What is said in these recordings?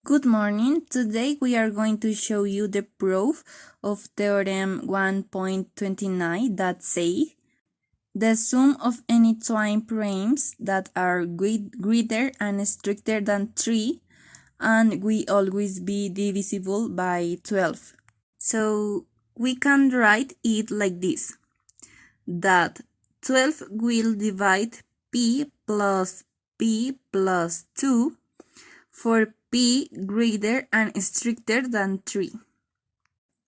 Good morning. Today we are going to show you the proof of theorem 1.29 that say the sum of any twin primes that are greater and stricter than 3 and will always be divisible by 12. So we can write it like this, that 12 will divide p plus 2 for p greater and stricter than 3.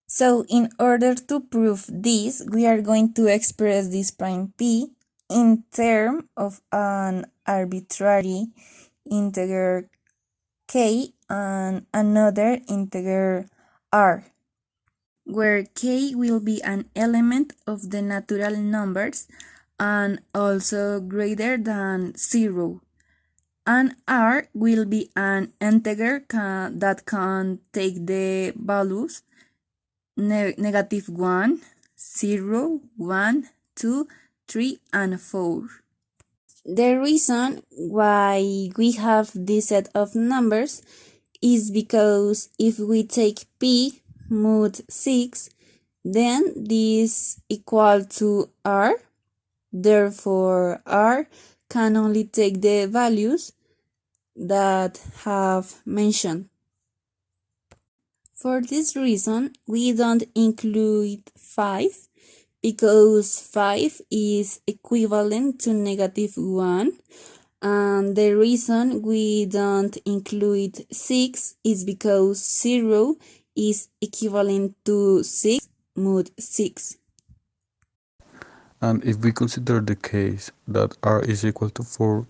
So in order to prove this, we are going to express this prime p in terms of an arbitrary integer k and another integer r, where k will be an element of the natural numbers and also greater than 0. And r will be an integer that can take the values negative 1, 0, 1, 2, 3, and 4. The reason why we have this set of numbers is because if we take p mod 6, then this equal to r. Therefore, r can only take the values that have mentioned. For this reason, we don't include 5 because 5 is equivalent to negative 1, and the reason we don't include 6 is because 0 is equivalent to 6 mod 6. And if we consider the case that r is equal to 4,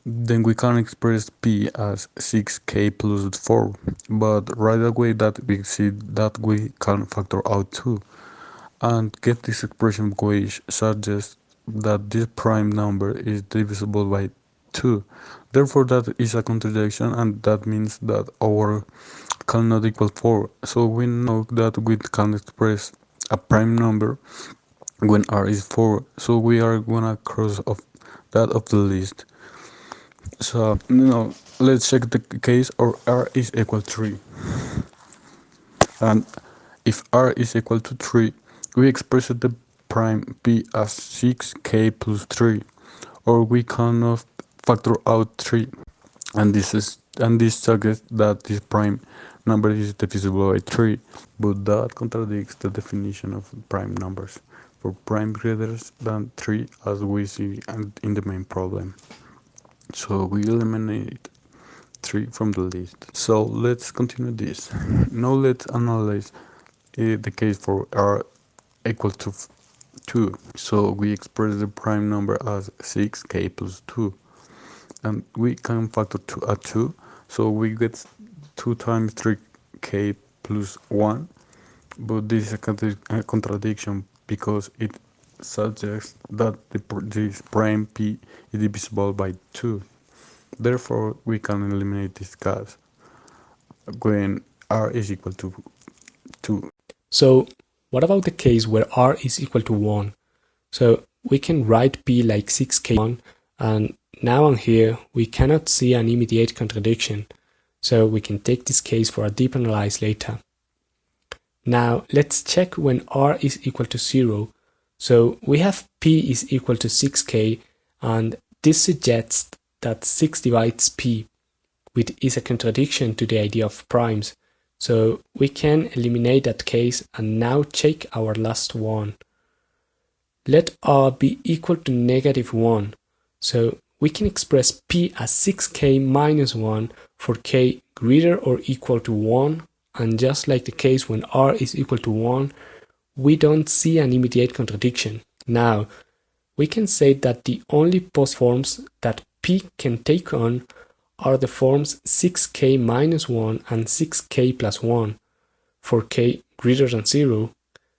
then we can express p as 6k plus 4, but right away that we see that we can factor out 2 and get this expression which suggests that this prime number is divisible by 2. Therefore that is a contradiction, and that means that our cannot equal 4. So we know that we can express a prime number when r is 4, so we are gonna cross off that of the list. So now let's check the case or r is equal to 3. And if r is equal to 3, we express the prime p as 6k plus 3, or we cannot factor out 3, and this suggests that this prime number is divisible by 3, but that contradicts the definition of prime numbers for prime greater than 3, as we see in the main problem. So we eliminate 3 from the list. So let's continue this. Now let's analyze the case for r equal to 2. So we express the prime number as 6k plus 2, and we can factor 2 at 2, so we get 2 times 3k plus 1, but this is a contradiction because it suggests that this prime p is divisible by 2. Therefore, we can eliminate this case when r is equal to 2. So what about the case where r is equal to 1? So we can write p like 6k1, and now and here we cannot see an immediate contradiction, so we can take this case for a deep analysis later. Now let's check when r is equal to 0. So we have p is equal to 6k, and this suggests that 6 divides p, which is a contradiction to the idea of primes. So we can eliminate that case and now check our last one. Let r be equal to negative 1. So we can express p as 6k minus 1 for k greater or equal to 1, and just like the case when r is equal to 1, we don't see an immediate contradiction. Now, we can say that the only possible forms that p can take on are the forms 6k minus 1 and 6k plus 1 for k greater than 0.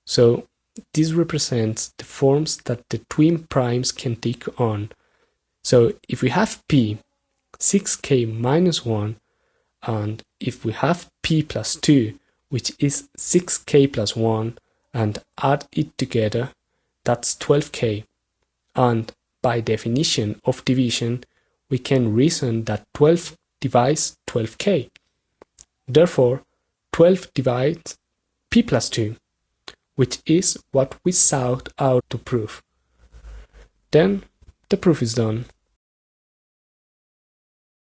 So this represents the forms that the twin primes can take on. So if we have p 6k minus 1, and if we have p plus 2, which is 6k plus 1, and add it together, that's 12k. And by definition of division, we can reason that 12 divides 12k. Therefore, 12 divides p plus 2, which is what we sought out to prove. Then the proof is done.